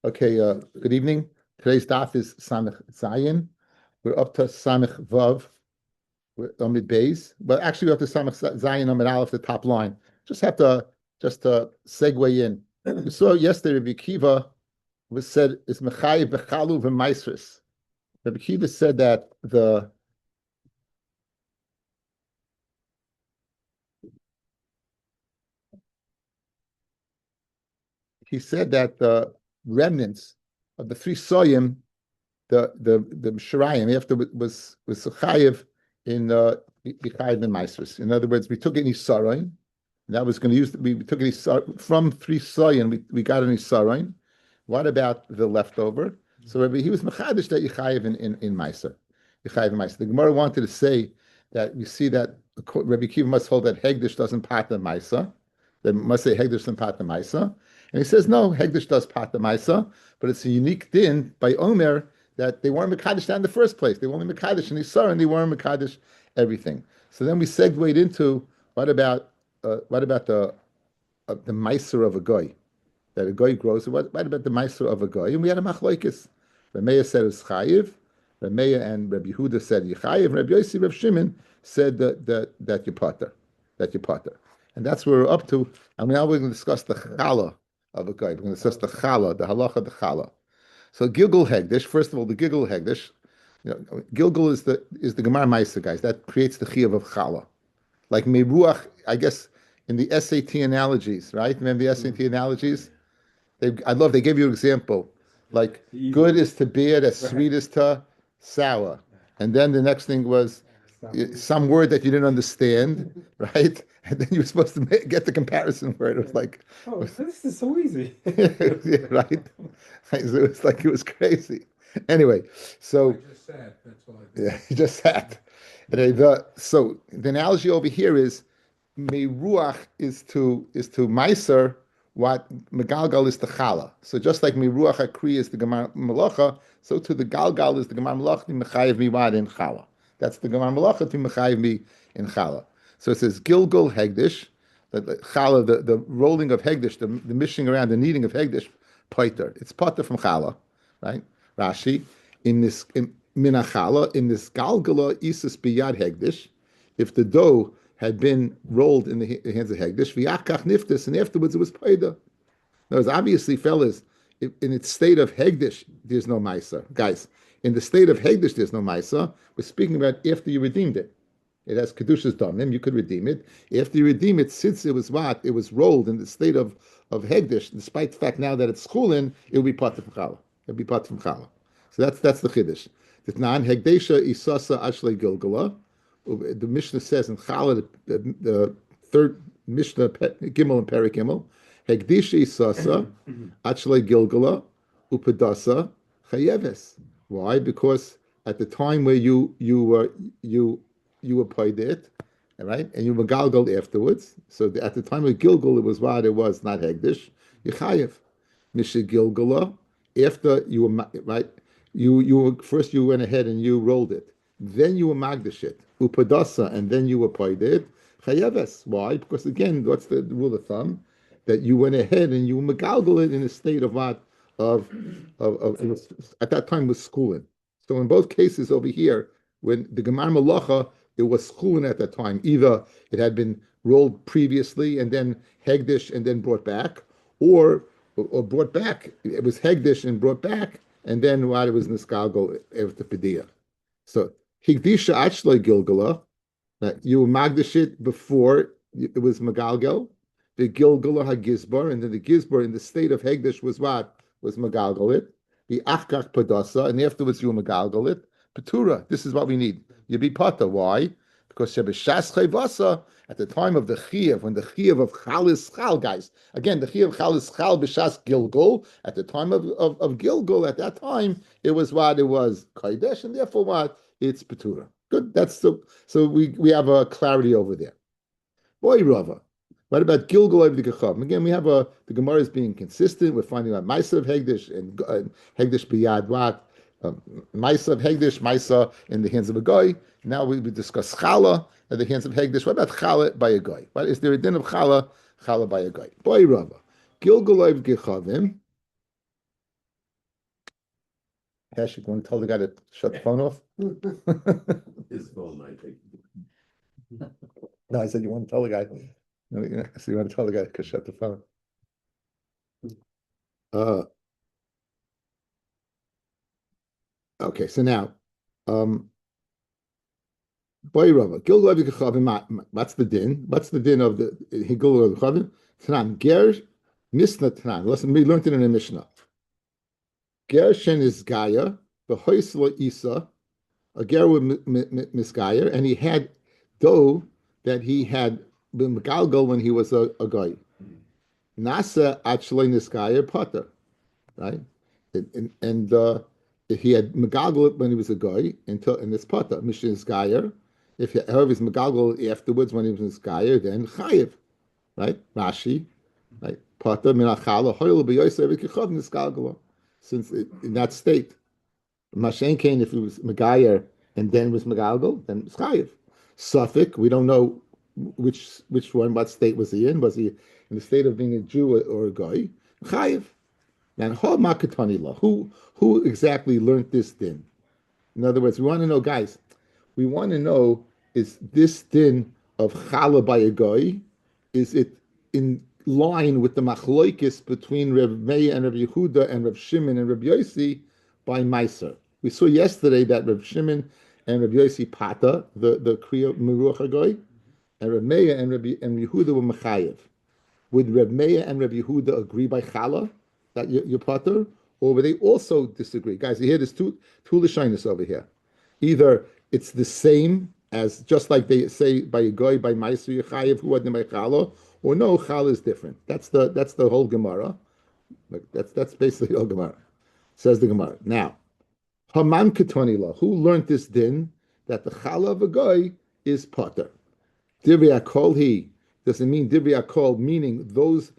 Okay, good evening. Today's daf is Samech Zayin. We're up to Samech Vav. We're Amid Beis. Well, actually, we're up to Samech Zayin Amid Aleph, the top line. Just to segue in. We saw yesterday Rabbi Kiva was said is Mechayiv Bechalu v'Maisris. Rabbi Kiva said that the remnants of the three soyim, the Shirayim after was chayiv in B'chayiv and Maisris. In other words, we took any Isaroin, and that was going to use we took any from three soyim, we got any Isaroin. What about the leftover? So Rabbi, he was mechadish that Yechayiv in Meiser. Yechayiv in Meiser. The Gemara wanted to say that we see that Rabbi Kiva must hold that Hegdish doesn't pat the Meiser. They must say Hegdish doesn't pat the Meiser. And he says, no, Hegdish does pat the Maisa, but it's a unique din by Omer that they weren't Mekadesh in the first place. They were only Mekadesh in Isar, and they weren't Mekadesh everything. So then we segued into what about the Meiser of a guy? That a guy grows. What about the Meiser of a guy? And we had a Machlokes. Rameya said it's Chayiv. Rameya and Rabbi Yehuda said Yechayiv. Rabbi Yossi, Rabbi Shimon said that you potter. And that's where we're up to. And now we're going to discuss the Chala of a guy. We're going to discuss the Chala, the Halacha, the Chala. So Gilgul Hegdish, first of all, the Gilgul Hegdish, Gilgul is the Gemara Maisa, guys. That creates the Chiyuv of Chala. Like Meruach, I guess, in the SAT analogies, right? Remember the SAT analogies? They gave you an example. Like, good is to bad, as sweet as to sour. And then the next thing was some word that you didn't understand, right? And then you were supposed to get the comparison word. It was like, this is so easy. yeah, right? It was crazy. Anyway, so I just sat. That's all I did. yeah, he just sat. So the analogy over here is Meruach is to Meiser what Megalgal is the Chala. So just like Meruach Akri is the Gemar Malacha, so to the Galgal is the Gemar Malacha Mechayev Miwad in Chala. That's the Gemar Malacha to Mechayev Mi in Chala. So it says Gilgul Hegdish, the Chala, the rolling of Hegdish, the mishing around, the kneading of Hegdish, Poiter. It's Poiter from Chala, right? Rashi, in Minachala, in this Galgala Isis Biyad Hegdish, if the dough had been rolled in the hands of Hegdish, V'yachkach Niftis, and afterwards it was Poida. Now, obviously, fellas, in its state of Hegdish, there's no Maisa. Guys, in the state of Hegdish, there's no Maisa. We're speaking about after you redeemed it. It has Kedushas Damim, you could redeem it. After you redeem it, since it was rolled in the state of Hegdish, despite the fact now that it's Chulin, it will be part of Chala. It'll be part from Chala. So that's the Chiddush. Titnan Hegdesha Isasa Ashlei Gilgala. The Mishnah says in Chala, the third Mishnah, Gimel and Perik Gimel, Hegdesha Isasa Ashlei Gilgala Upadasa Chayeves. Why? Because at the time where you applied it, right, and you were galgal afterwards. So at the time of Gilgal, it was what it was, not Hegdish. Yechayev, Misha Gilgala. After you were right, you first you went ahead and you rolled it. Then you were magdish it, upadasa, and then you applied it. Chayeves. Why? Because again, what's the rule of thumb? That you went ahead and you megalgal it in a state of what of it was, at that time was schooling. So in both cases over here, when the Gemar Malacha, it was schulin at that time. Either it had been rolled previously and then hegdish and then brought back, or brought back. It was hegdish and brought back, and then what it was niskalgo after pediyah. So higdisha achloi gilgala, you magdish it before it was magalgel. The gilgala hagizbar, and then the gizbar in the state of hegdish was what was magalgel it. The achkach padasa, and afterwards you magalgel it. Petura. This is what we need. You be pata. Why? Because Shebeshas Chayvasa, at the time of the Chiyav, when the Chiyav of Chal is Chal, guys. Again, the Chiyav of Chal is Chal B'Shas Gilgul. At the time of Gilgul, at that time, it was what? It was Kodesh, and therefore what? It's Petura. Good. That's so we have a clarity over there. Boy, Rava. What about Gilgul over the Gechav? Again, we have the Gemara is being consistent. We're finding out Maisa of Hegdish and Hegdish Biyad what? Maisa of Hegdish, Maisa in the hands of a guy. Now we discuss Chala in the hands of Hegdish. What about Chala by a guy? What is there a din of Chala by a guy? Boy Rava. Gilgul of Gechavim. Hashik, want to tell the guy to shut the phone off? His phone, I think. No, I said you want to tell the guy. So you want to tell the guy to shut the phone. Uh, okay, so now, Boy Rava, Gilgul Kechavim. What's the din? What's the din of the Gilgul Kechavim? Tanan Ger Misna Tanan. Listen, we learned it in the Mishnah. Ger Shen is Gaia, the Hoisla Isa, a Ger with Misgayer, and he had dough that he had been Megalgal when he was a guy. Nasa actually Nisgayer Potter, right? And he had Megalgal when he was a guy until in this Potter, Mishnah Nisgayer. If he, however, he's Megalgal afterwards when he was Nisgayer, then Chayiv, right? Rashi, right? Potter Minachala Hoyle B'Yosef V'Kichav Nisgalgal. Since in that state, Mashen Kain, if it was Megayer and then was Megalgal, then it's Chayiv. Suffolk, we don't know which one, what state was he in? Was he in the state of being a Jew or a Goy? Chayiv. And who exactly learned this din? In other words, we want to know, guys, we want to know, is this din of Chala by a Goy, is it in line with the machloikis between Reb Meir and Reb Yehuda and Reb Shimon and Reb Yossi by Meiser? We saw yesterday that Reb Shimon and Reb Yossi pata the kriya meruach hagoy, and Reb Meir and Yehuda were mechayev. Would Reb Meir and Reb Yehuda agree by chala that you're pater, or would they also disagree? Guys, you hear there's two lashonos over here. Either it's the same as just like they say by a goy by Meiser Yechayev who had by chala, or no, chala is different. That's the whole Gemara. That's basically the whole Gemara. Says the Gemara. Now, Haman Ketonila, who learned this din that the chala of a goy is pater? Divrei Akol he doesn't mean Divrei Akol, meaning those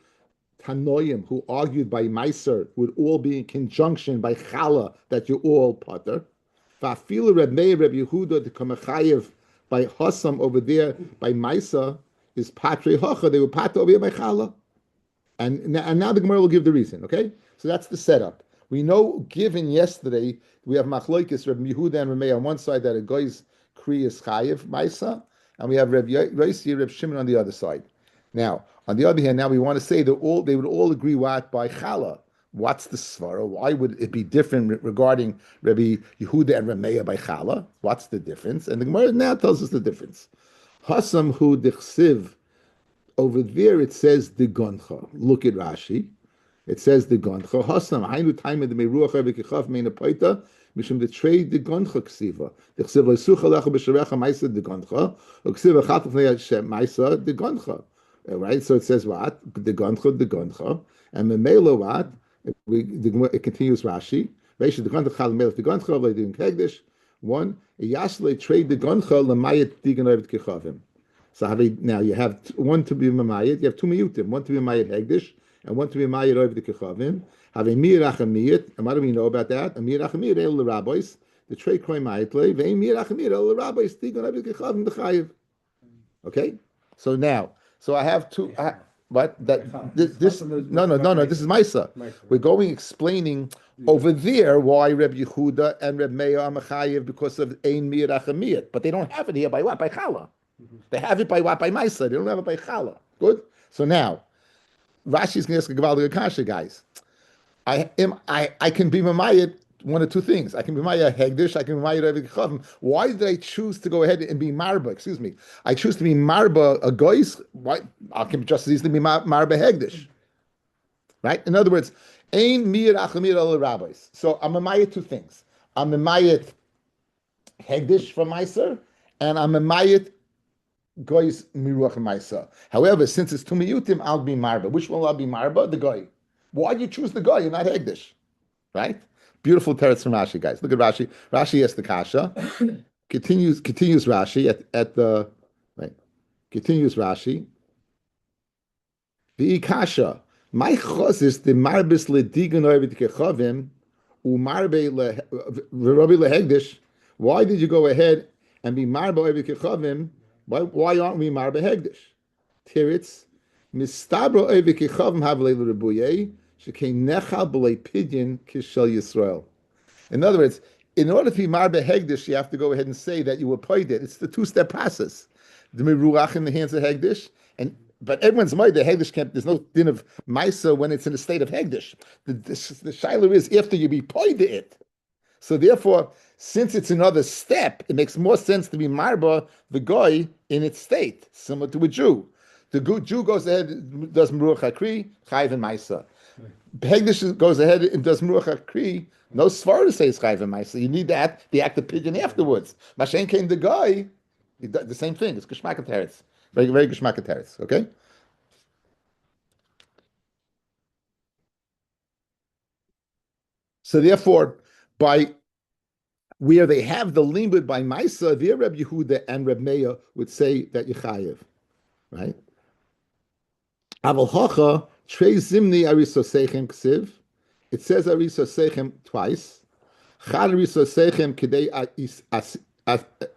Tanoim who argued by Meiser would all be in conjunction by chala that you're all pater. Va'afilu Reb Meir Reb Yehuda the Kamachayev by Hassam over there by Meiser is patre hocha. They were pater over here by chala, and now the Gemara will give the reason. Okay, so that's the setup. We know, given yesterday, we have Machloikis, Reb Yehuda and Reb Meir on one side that a guy's kri is chayiv Maisa, and we have Reb Yossi, Reb Shimon on the other side. Now, on the other hand, now we want to say that they would all agree what by chala. What's the svara? Why would it be different regarding Rabbi Yehuda and Reb Meir by chala? What's the difference? And the Gemara now tells us the difference. Hasam hu dichsiv. Over there it says the goncha. Look at Rashi. It says the goncha. Hasam hainu time the meruach evekechaf meina paita mishum the trade the goncha ksiva. The ksiva sucha lecha b'sharecha ma'isa the goncha. Or ksiva chatuf le'ashem ma'isa the goncha. Right. So it says what the goncha, and memela what it continues Rashi. Beisha the goncha chal melech the goncha le'din kegdish. One yasle trade the goncha le'mayit digan evekechavim. So now you have one to be mamayit, you have two miyutim, one to be mamayit hegdish, and one to be mamayit over the kechavim. Have a mir achamiyit, and what do we know about that? A mir achamiyit el rabbis, the trey kroy mayit le, ve mir achamiyit el rabbis, tigon over the kechavim the chayiv. Okay, so I have two. What that this no, this is Maisa. We're going explaining over there why Reb Yehuda and Reb Meir are mechayiv because of ein mir achamiyit, but they don't have it here by what? By chala. They have it by what? By Maisa. They don't have it by Chala. Good? So now, Rashi's going to ask a Gavaldic Akasha, guys. I can be Mamayit one of two things. I can be Maya Hegdish, I can be Maya Revik Chavim. Why did I choose to go ahead and be Marba? Excuse me. I choose to be Marba a Gois. Why? I can just as easily be Marba Hegdish. Right? In other words, Ein Mir Achamir al Rabbis. So I'm a Maya two things. I'm a Maya Hegdish from Meiser, and I'm a Maya Goy's miruach ma'isa. However, since it's two miyutim, I'll be marba. Which one will I be marba? The goy. Why do you choose the goy and not hegdish? Right? Beautiful teretz from Rashi, guys. Look at Rashi. Rashi asks the kasha. Continues Rashi at the right. Continues Rashi. The kasha. My chos is the marbis ledigun over the kechavim umarbe rabbi lehegdish. Why did you go ahead and be marba over kechavim? Why aren't we marba hegdish? Tiritz mistabro over kechavim havlei l'rebuye shekei nechal b'lei pidyon kishel Yisrael. In other words, in order to be marbe hegdish, you have to go ahead and say that you were paid it. It's the two-step process. The miruach in the hands of hegdish, and but everyone's mind the hegdish can't. There's no din of ma'isa when it's in a state of hegdish. The shiloh is after you be paid it. So therefore, since it's another step, it makes more sense to be marba the goy in its state, similar to a Jew. The Jew goes ahead, does meruach hakri, chayv and ma'isa. Hegdish goes ahead and does meruach hakri. No svara says chayv and ma'isa. You need that the act of pidyon afterwards. Mashen came the guy, the same thing. It's geshmak teretz, very very geshmak teretz. Okay. So therefore, by where they have the limud by Maisa, their Reb Yehuda and Reb Meir would say that Yechayev, right? Aval Hocha Trei Zimni Arisosechem Ksiv. It says Arisosechem twice. Chad Arisosechem Kidei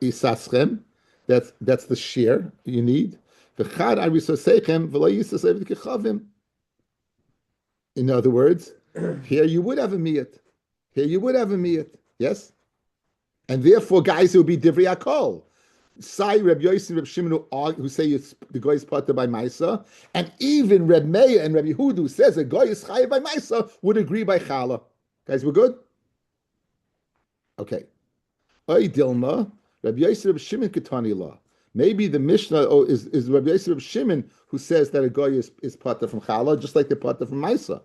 Isaschem. That's the shear you need. The Chad Arisosechem V'lo Yisosechem Kechavim. In other words, here you would have a miyat. Here you would have a miyat. Yes. And therefore, guys, it would be divrei akol. Sai Reb Yossi, Reb Shimon who say it's the goy is potter by Maisa, and even Reb Meir and Reb Yehuda who says a goy is chayav by Maisa would agree by Chala. Guys, we're good. Okay. Oy Dilma, Reb Yossi, Reb Shimon Ketani law. Maybe the Mishnah is Reb Yossi, Reb Shimon who says that a goy is potter from Chala, just like the potter from Maisa.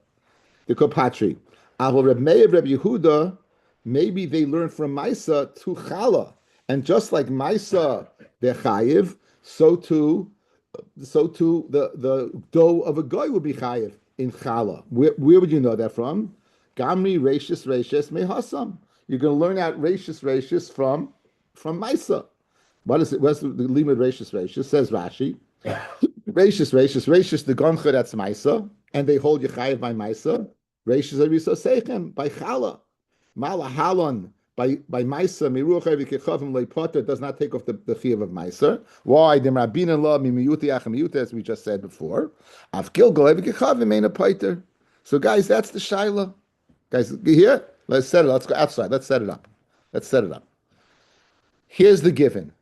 The Kopatri. Aval Reb Meir, Reb Yehuda. Maybe they learn from Maisa to Chala, and just like Maisa they're chayiv, so too the dough of a goy would be chayiv in Chala. Where would you know that from? Gamri Reishis Mehasam. You're going to learn out Reishis from Maisa. What is it? What's the limud Reishis? Says Rashi. Reishis the goncha that's Maisa, and they hold you chayiv by Maisa. Reishis Arisa Seichem by Chala. Malahalon by Maisa Miruach Evikechavim Leipotter does not take off the chiyuv of Maisa. Why? The Rabbin law mimiyuti achamiyuti, as we just said before. Av Gilgal Evikechavim ain't a poiter. So guys, that's the shaila. Guys, here, let's set it up. Let's go outside. Let's set it up. Here's the given.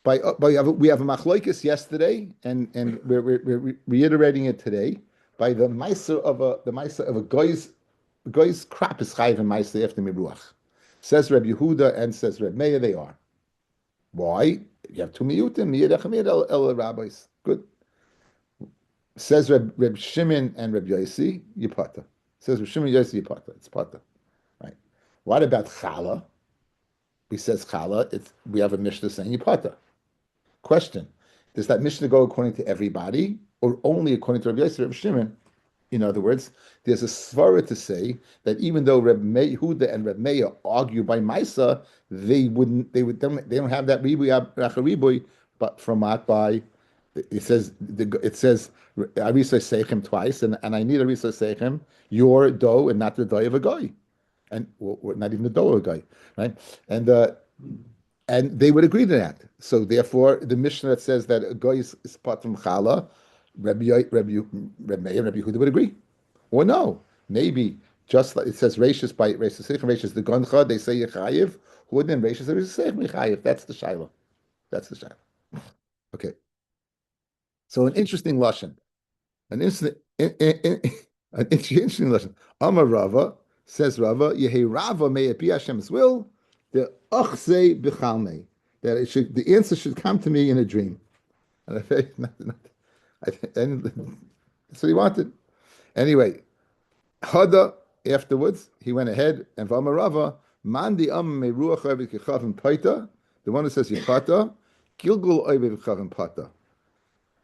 We have a machlokes yesterday, and we're reiterating it today. By the Maisa of a goy's crop is chayiv and Maisa after miruach. Says Reb Yehuda and says Reb Meir, they are. Why? You have two miyutim, miyad echamiyad el rabbis. Good. Says Reb Shimon and Reb Yossi, Yipata. Says Reb Shimon Yossi, Yipata. It's Pata. Right. What about Chala? He says Chala, we have a Mishnah saying Yipata. Question. Does that Mishnah go according to everybody or only according to Reb Yossi, Reb Shimon? In other words, there's a svara to say that even though Reb Yehuda and Reb Meir argue by Maisa, they don't have that ribuy, but from what by it says Arisa Seichem twice, and I need Arisa Seichem, your dough and not the dough of a guy, and or not even the dough of a guy, right? And they would agree to that. So therefore, the Mishnah that says that a guy is part from Chala, Reb Meir and Reb Yehuda would agree, or no? Maybe just like it says Reishis by Reishis the Goncha, they say Yechayev. Who then Reishis Yechayev? That's the Shiloh. Okay. So an interesting lashon, an interesting lashon. Amar Rava says Rava Yehi Rava may it be Hashem's will. The Achzei B'Chalmei, that the answer should come to me in a dream, and I say and that's what he wanted. Anyway, Hada, afterwards, he went ahead and Vamarava, Mandi me ruach kechavim paita, the one who says Yipata, Gilgul kechavim pata.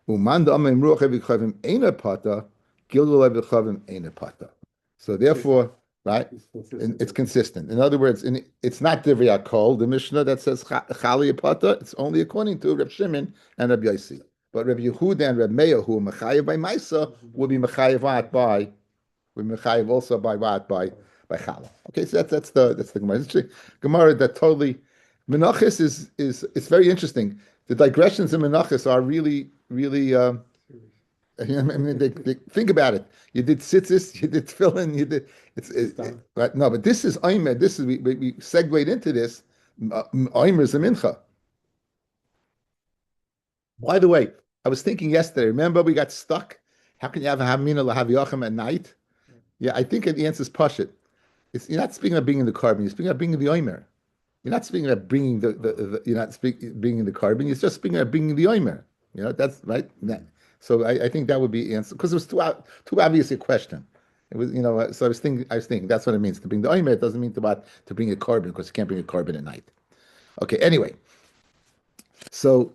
Umanda me ruach kechavim eina pata, Gilgul kechavim eina pata. So therefore, right, it's consistent. In other words, it's not Divrei Akol, the Mishnah that says Chali Pata, it's only according to Reb Shimon and Reb Yossi. But Reb Yehuda and Reb Meir, who are mechayev by Maisa, will be mechayev also by what? By Chala. Okay, so that's the Gemara. Gemara that totally Menachos is it's very interesting. The digressions in Menachos are really I mean, think about it. You did tzitzis, you did tefillin, you did. Right? No, but this is Omer. This is we segued into this. Omer is a mincha. By the way, I was thinking yesterday. Remember, we got stuck. How can you have a hamina lahav yacham at night? Yeah, I think the answer is pashit. You're not speaking of being in the carbon. You're speaking of being in the Omer. You're not speaking of bringing you're not being in the carbon. You're just speaking of bringing the Omer. That's right. So I think that would be answer because it was too obvious a question. It was so I was thinking that's what it means to bring the Omer. It doesn't mean to bring a carbon because you can't bring a carbon at night. Okay. Anyway, so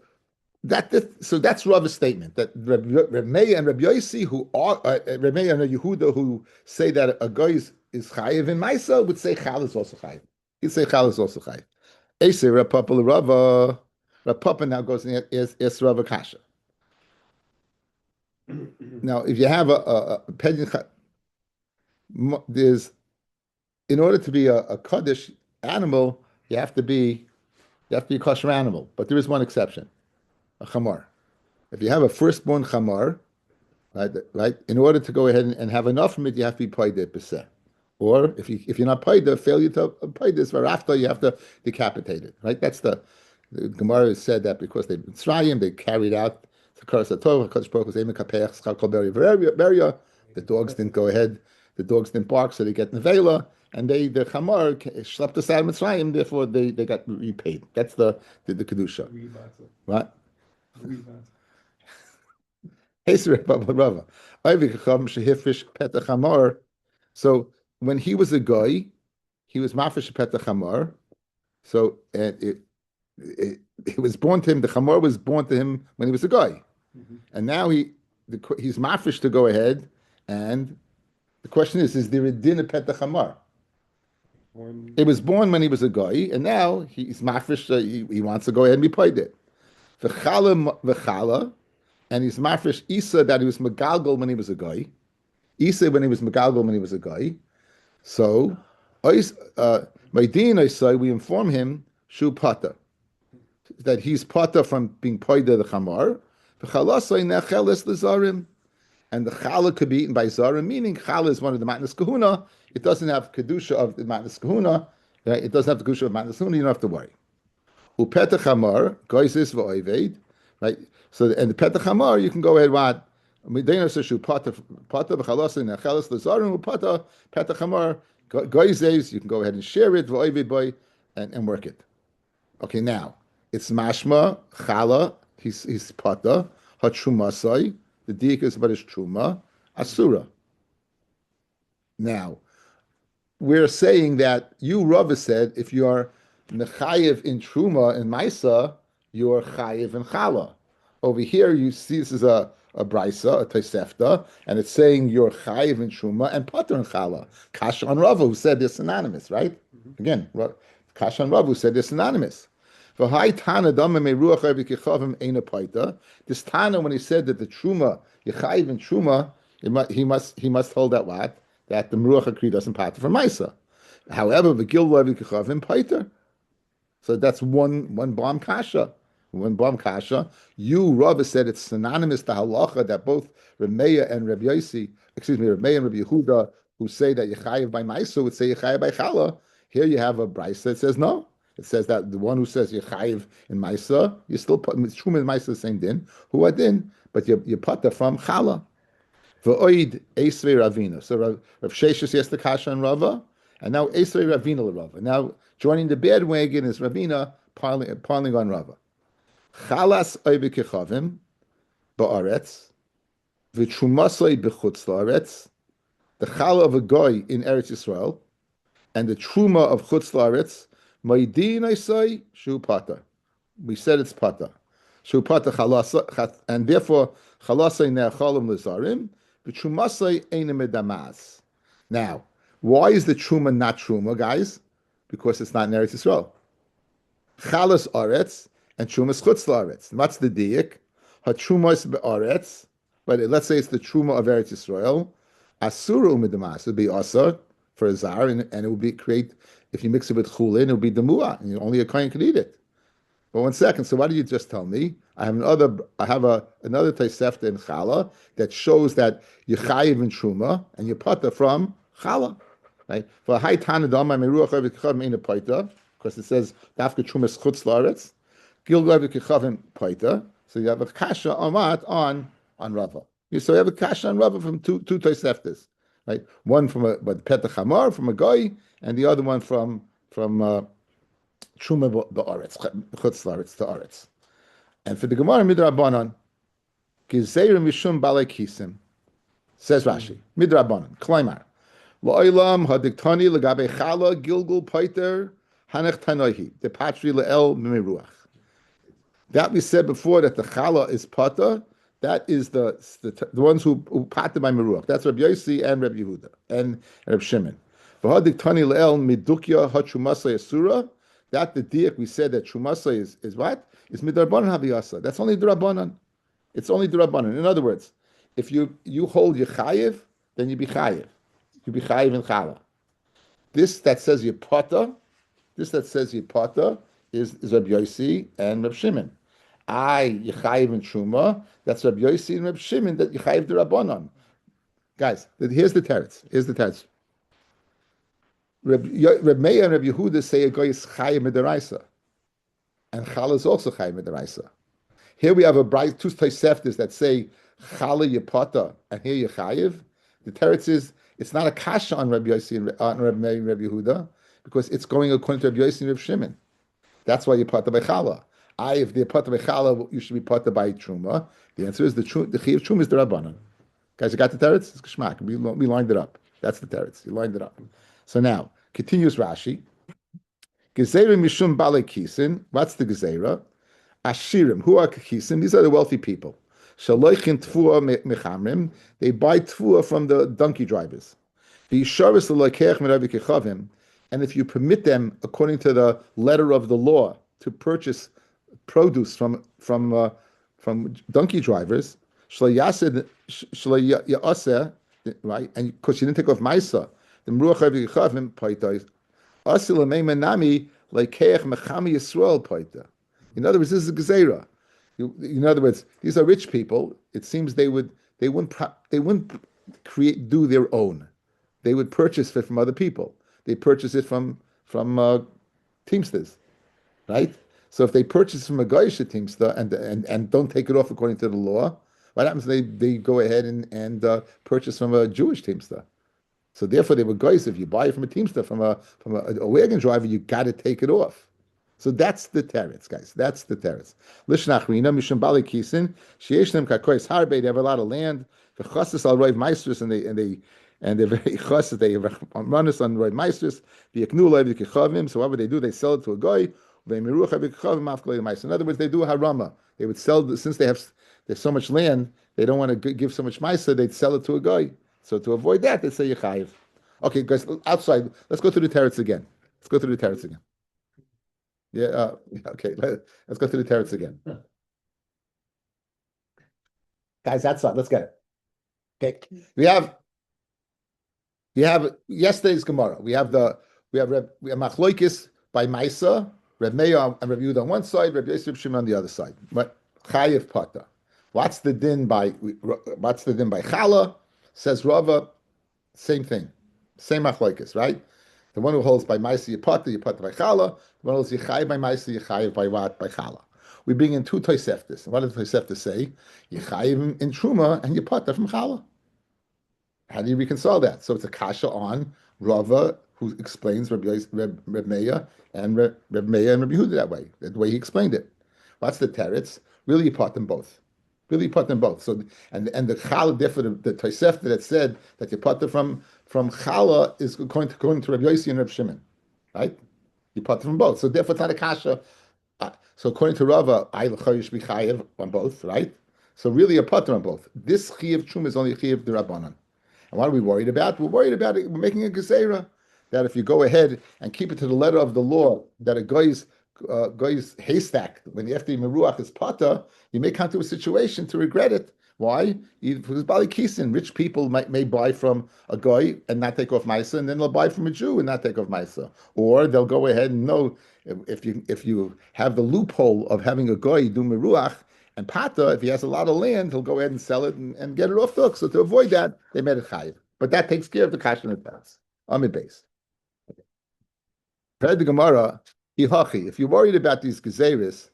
that's Rav's statement that Reb Meir and Reb Yossi who are Reb Meir and Yehuda who say that a guy is chayiv in Maisa would say Chal is also chayiv. He'd say Chal is also chayiv. Ese Rav Papa Rava. Rav Papa now goes and asks Rava Kasha. Now, if you have a Pedin, there's in order to be a Kaddish animal, you have to be a kosher animal. But there is one exception, a chamar. If you have a firstborn chamar, right, in order to go ahead and have enough from it, you have to be paid b'seh. Or if you're not paid, failure to pay this varafta, you have to decapitate it. Right? That's the Gemara said that because they carried out the dogs didn't go ahead, the dogs didn't bark, so they get nevela, and the chamar slept aside Mitzrayim, therefore they got repaid. That's the kedusha. Right? So when he was a guy, he was mafish petach chamar. So and it was born to him. The chamar was born to him when he was a guy, and now he's mafish to go ahead. And the question is there a din of petach chamar? It was born when he was a guy, and now he's mafish. He wants to go ahead and be paid it. V'chala, and he's mafresh Isa that he was megalgal when he was a guy. Isa when he was megalgal when he was a guy. So, by din I say we inform him shu pata that he's pata from being paid the chamar. V'chalasay necheles lezarim, and the challah could be eaten by zarim. Meaning challah is one of the matnas kahuna. It doesn't have kedusha of the matnas kahuna. Right? It doesn't have the kedusha of matnas kahuna. You don't have to worry. Upetach hamar goizis v'oived, right? So and the petach hamar you can go ahead what medina seshu pata b'chalas and necheles lezarim upata petach hamar goizis you can go ahead and share it v'oived boy and work it. Okay, now it's mashma chala he's pata hatrumasai the diak is about his truma asura. Now we're saying that you Rava said if you are mechayev in truma and maisa, you are chayev in chala. Over here, you see this is a brisa, a tosefta, and it's saying you're chayev in truma and pater in chala. Kasha on Rava who said they're synonymous, right? Again, Kasha on Rava who said they're synonymous. This Tana when he said that the truma you're chayev in truma, he must hold that what that the meruach hakri doesn't pater from maisa. However, the gilva v'kichavim pater. So that's one bomb kasha. One bomb kasha. You, Rabbi, said it's synonymous to halacha that both Reb Meir and Reb Yossi, Reb Meir and Reb Yehuda, who say that Yechayev by Maisa would say Yechayev by Chala. Here you have a brisa that says no. It says that the one who says Yechayev in Maisa, you still put Shum and Maisa the same din. Who are din? But you put that from Chala. V'oid Esrei Ravina. So Rav Sheshus yes the kasha and Rava, and now Esrei Ravina Rava. Now joining the bandwagon is Ravina piling on Rava. Chalas oive kechavim ba'aretz v'trumasoi b'chutz la'aretz. The chala of a goy in Eretz Yisrael and the truma of chutz la'aretz ma'idin I shu pata. We said it's pata. Shu pata chalasa, and therefore chalasai ne'achalim lezarim v'trumasoi einem edamas. Now, why is the truma not truma, guys? Because it's not in Eretz Yisrael. Chalas aretz and trumas chutz la'aretz. What's the diak? Hatrumas be'aretz. But let's say it's the truma of Eretz Yisrael. Asuru u'midamas. It would be asar for a zar, and it would be create. If you mix it with chulin, it would be demua, and only a kohen could eat it. But 1 second. So why do you just tell me? I have another Tosefta in Chala that shows that you chayiv in Truma and you pata from Chala. Right? For high Tanadam, my Meruach Revikichavim in a paita, because it says Dafka Truma Schutz Laretz, Gil Revikichavim paita. So you have a kasha on what? On Rava. So you have a kasha on Rava from two Toseftas. Right? One from a Petach Hamar, from a guy, and the other one from Truma Ba'aretz, Chutz Laretz to Aretz. And for the Gemara Midrabanan, Gezeira Mishum Balei Kisim, says Rashi, Midrabanan, Klaimar, La'olam hadiktani legabe chala gilgul paiter hanech tanoihi depatri le'el mimeruach. That we said before that the chala is pata. That is the ones who pata by meruach. That's Rabbi Yossi and Rabbi Yehuda and Rabbi Shimon. V'hadiktani le'el midukya hachumasa yasura. That the diak we said that shumasa is what? Is midrabanan haviyasa. That's only drabanan. It's only drabanan. In other words, if you hold your chayiv, then you be chayiv. You be chayiv in chala. This that says yipata, is Rabbi Yossi and Rabbi Shimon. Yechayiv in truma. That's Rabbi Yossi and Rabbi Shimon that yechayiv the rabbanon. Guys, here's the teretz. Rabbi Meir and Rabbi Yehuda say a guy is chayiv midaraisa, and chala is also chayiv midaraisa. Here we have two Toseftas that say chala yipata and here yechayiv. The teretz is it's not a kasha on Rabbi Yossi and Rabbi Meir and Rabbi Yehuda because it's going according to Rabbi Yossi and Rabbi Shimon. That's why you pata by chala. If the pata by chala, you should be pata by truma. The answer is the chiyuv truma is the rabbanon. Guys, you got the teretz? It's geschmack. We lined it up. That's the teretz. You lined it up. So now continues Rashi. Gezeira mishum balei kisin. What's the gezeira? Ashirim. Who are kisin? These are the wealthy people. Shaloichin tfua mechamrim. They buy tfua from the donkey drivers. And if you permit them, according to the letter of the law, to purchase produce from donkey drivers, right? And because you didn't take off Maisa, the Meruach Revikichavim paita. In other words, this is a gezeira. In other words, these are rich people. It seems they wouldn't do their own. They would purchase it from other people. They purchase it from teamsters, right? So if they purchase from a Goyish teamster and don't take it off according to the law, what happens? They go ahead and purchase from a Jewish teamster. So therefore, they were Goyish. If you buy it from a teamster, from a wagon driver, you got to take it off. So that's the teretz, guys. That's the teretz. Lishnachrina mishum bali kisin sheishnem kakois harbe. They have a lot of land. The chassis al roiv meisters and they're very chassis. They run us on roiv meisters. The yaknu loiv kichavim. So whatever they do, they sell it to a guy. In other words, they do a harama. They would sell since there's so much land. They don't want to give so much ma'isa. They'd sell it to a guy. So to avoid that, they say yechayiv. Okay, guys, outside. Let's go through the teretz again. Yeah. Okay. Let's go through the teretz again. Guys, outside. Let's get it. Okay. We have yesterday's Gemara. We have Machloikis by Maisa, Reb Meir and Reb Yehuda on one side, Reb Yosef Shimon on the other side. But Chayiv Pata. What's the din by Chala? Says Rava, same thing, same Machloikis, right? The one who holds by Maisa you pata by Chala. The one who holds Yechayiv by Maisa, Yechayiv by what? By Chala. We bring in two Toseftas. What does Toseftas say? Yechayiv in Truma and Yipata from Chala. How do you reconcile that? So it's a kasha on Rava, who explains Reb Meir and Reb Yehuda that way, the way he explained it. What's the teretz? Really, you put them both. So and the chala, therefore the Tosefta that said that you put them from chala is going to Reb Yossi and Reb Shimon, right? You put them from both. So therefore, it's not a kasha. So according to Rava, I l'chayish be chayiv on both, right? So really, you put them on both. This chayiv chum is only chayiv the rabbanon. And what are we worried about? We're worried about it. We're making a gezeira that if you go ahead and keep it to the letter of the law, that a guy's haystack, when after Meruach is pata, you may come to a situation to regret it Why? Because Bali Kisin, rich people may buy from a guy and not take off Maisa, and then they'll buy from a Jew and not take off Maisa. Or they'll go ahead and know if you have the loophole of having a guy do Meruach and Pata, if he has a lot of land, he'll go ahead and sell it and get it off the hook. So to avoid that, they made it chayiv. But that takes care of the kashan and pass. Amid base. Heard the Gemara, Ihachi, if you're worried about these gezeris,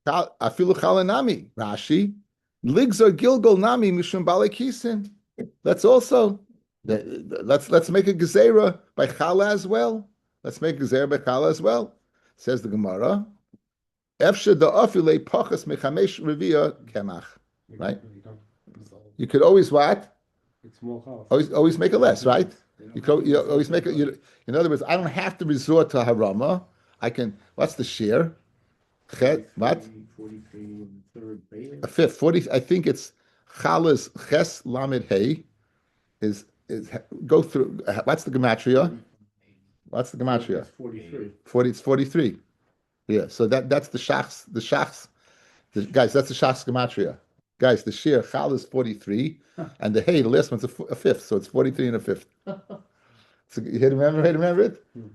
afilu chalanami, Rashi, ligzor gilgol nami mishum balekisin. Let's also let's make a gezerah by chala as well. Let's make a gezerah by chala as well. Says the Gemara, efshe da afile pachas mechamesh revia kemach. Right? You could always what? It's more house. Always make it less, right? You always make it. In other words, I don't have to resort to harama. I can. What's the share? What? 43 third beta. A fifth. 40. I think it's chalas ches lamed hey. Is go through. What's the gematria? What's the gematria? 43. 40. It's 43. Yeah. So that's the shachs. The shachs. Guys, that's the shachs gematria. Guys, the share chal is 43, and the hey, the last one's a fifth, so it's 43 and a fifth. So you remember it? You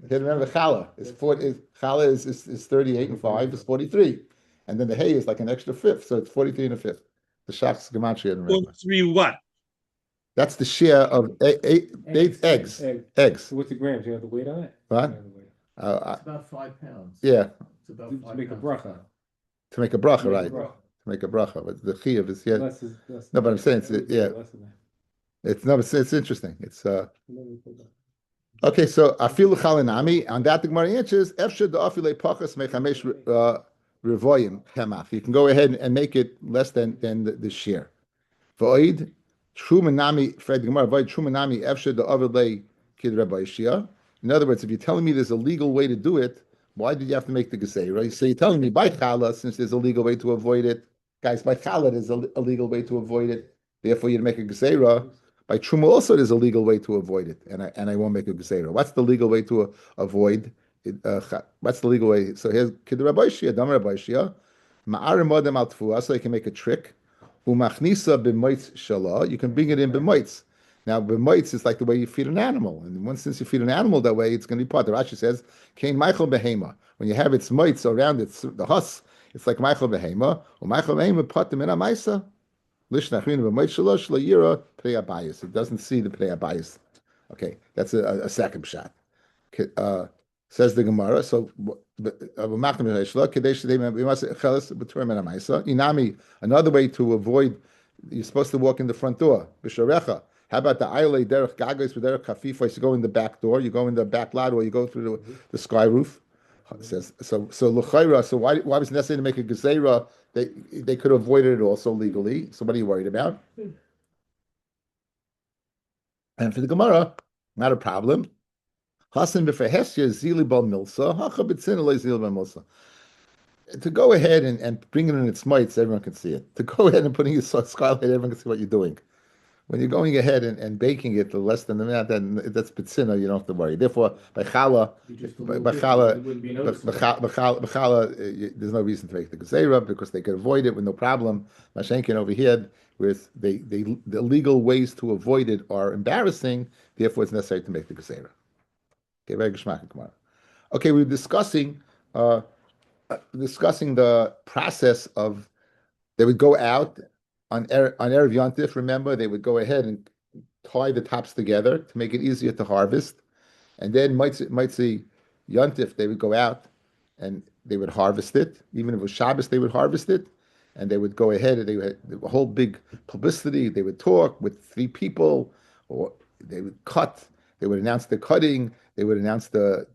remember challah is 40. Challah is 38 and 5 is 43, and then the hay is like an extra fifth, so it's 43 and a fifth. The shachs gematria. Remember? 43 what? That's the share of eggs. So what's the grams? You have the weight on it? What? It's about 5 pounds. Yeah. It's about To 5 make a pounds. bracha. To make a bracha, To make a right? bracha. To make a bracha, but the chiyuv is yeah. Less No, but I'm saying it's less than that. it's interesting. It's okay. So afilu chalinami on that the Gemara answers efshad afile pachas mechamesh revoyim hemach. You can go ahead and make it less than the share. Void trumanami Fred Gemara void trumanami efshad avile kid Rabbi Shia. In other words, if you're telling me there's a legal way to do it, why did you have to make the gezeira? So you're telling me by challah, since there's a legal way to avoid it, guys, by challah there's a legal way to avoid it. Therefore, you make a gezeira. By truma also there's a legal way to avoid it, and I won't make a gezeira. What's the legal way to avoid it? What's the legal way? So here's kid Rabbi Shia, dam Rabbi Shia, ma'arim modem al tfuah, so you can make a trick. Umachnisa b'moitz shala, you can bring it in b'moitz. Now, b'moitz is like the way you feed an animal, and once since you feed an animal that way, it's going to be part. The Rashi says, "Kain Michael behema." When you have its moitz around it, the hus, it's like Michael behema. Or Michael behema patim in a ma'isa. Lishnachrin b'moitz shalosh la'yira pnei abayis. It doesn't see the pnei abayis. Okay, that's a second shot. Says the Gemara. So, another way to avoid, you're supposed to walk in the front door. B'sharecha. How about the ayle derech gagos with derech kafifa? You go in the back door, you go in the back lot, or you go through the sky roof. It says so. So l'chayra. So why was it necessary to make a gezerah? They could have avoided it also legally. So what are you worried about? And for the Gemara, not a problem. Hasan b'fehesya zili bal milsa hacha b'tzina lo zili bal milsa. To go ahead and bring it in its mites, everyone can see it. To go ahead and putting a skylight, everyone can see what you're doing. When you're going ahead and baking it to less than the minute, then that's pitzina. You don't have to worry. Therefore, by challah, there's no reason to make the gezerah because they could avoid it with no problem. Mashenkin over here, where the legal ways to avoid it are embarrassing. Therefore, it's necessary to make the gezerah. Okay, very geschmack. Okay, we're discussing the process of. They would go out on Erev Yontif, remember, they would go ahead and tie the tops together to make it easier to harvest. And then Motzei Yontif, they would go out and they would harvest it. Even if it was Shabbos, they would harvest it. And they would go ahead and they had a whole big publicity. They would talk with 3 people, or they would cut. They would announce the cutting. They would announce do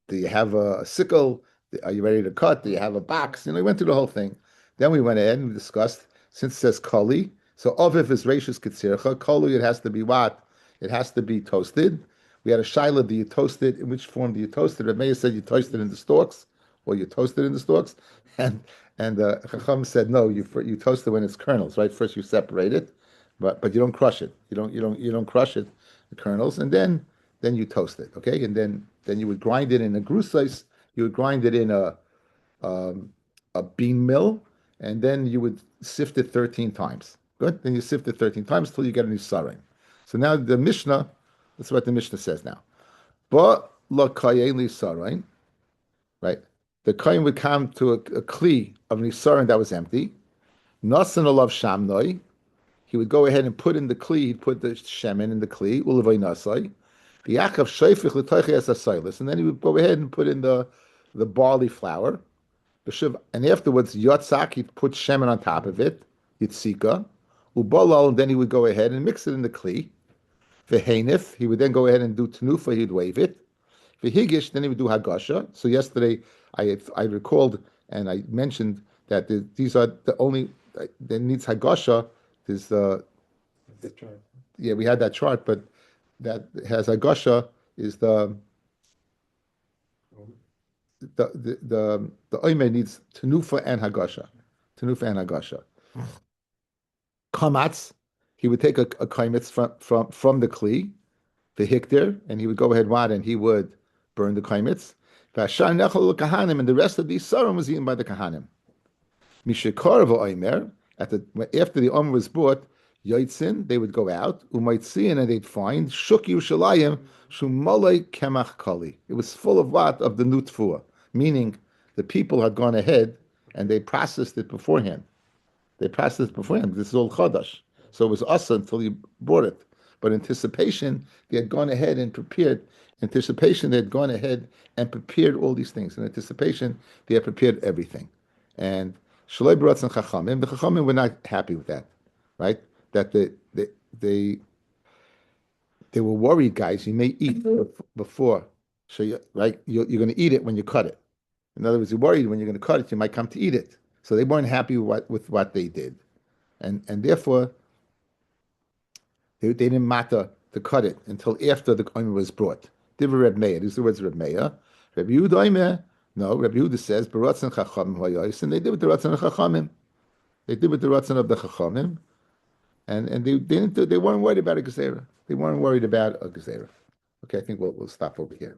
you have a sickle? Are you ready to cut? Do you have a box? We went through the whole thing. Then we went ahead and we discussed, since it says kali, so Aviv is Reishis Ketzircha, kali, it has to be what? It has to be toasted. We had a shaila, do you toast it? In which form do you toast it? Rabbi said you toast it in the stalks, or you toast it in the stalks. And Chacham said, no, you toast it when it's kernels, right? First you separate it, but you don't crush it. You don't crush it, the kernels, and then you toast it, okay? And then you would grind it in a grusais, you would grind it in a bean mill, and then you would sift it 13 times. Good. Then you sift it 13 times till you get a nisarim. So now the Mishnah, that's what the Mishnah says now. But la kayin nisarim, right? The kayin would come to a kli of nisarim that was empty. Nasan alav shamnoi. He would go ahead and put in the kli. He'd put the shemen in the kli. Ulavay nasai. The yakav shayfich l'toichi as asailis, and then he would go ahead and put in the barley flour. And afterwards, yotzak, he'd put shemen on top of it. Yitzika. Ubalal, and then he would go ahead and mix it in the kli. Vehenif, he would then go ahead and do tenufa. He'd wave it. Vehigish, then he would do hagasha. So yesterday, I recalled and I mentioned that these are the only that needs hagasha. There's The chart. yeah, we had that chart, but that has hagasha is the oimer needs tenufa and hagasha. Tenufa and hagasha. Kamatz, he would take a kaimitz from the kli, the hikdir, and he would go ahead and he would burn the kaimitz. And the rest of the sarim was eaten by the kahanim. Mishekar v'oimer, after the omer was brought, yoitzin, they would go out, umaitziin, and they'd find shuk Yerushalayim shumalei kemach kali. It was full of what? Of the nutfua, meaning the people had gone ahead and they processed it beforehand. They processed it beforehand. This is all chadash. So it was asa until you brought it. But anticipation, they had gone ahead and prepared. Anticipation, they had gone ahead and prepared all these things. In anticipation, they had prepared everything. And Shaloi Baratz and Chachamim, the Chachamim were not happy with that, right? That they were worried, guys. You may eat before, so right? You're going to eat it when you cut it. In other words, you're worried when you're going to cut it, you might come to eat it. So they weren't happy with what they did, and therefore they didn't matter to cut it until after the omer was brought. Divrei Reb Meir. These are the words of Reb Meir. Reb Yehuda omer. No, Reb Yehuda says Baratzon Chachamim Hayos, and they did with the Ratzon of Chachamim. They did with the Ratzon of the Chachamim, and they weren't worried about a gezerah. They weren't worried about a gezerah. Okay, I think we'll stop over here.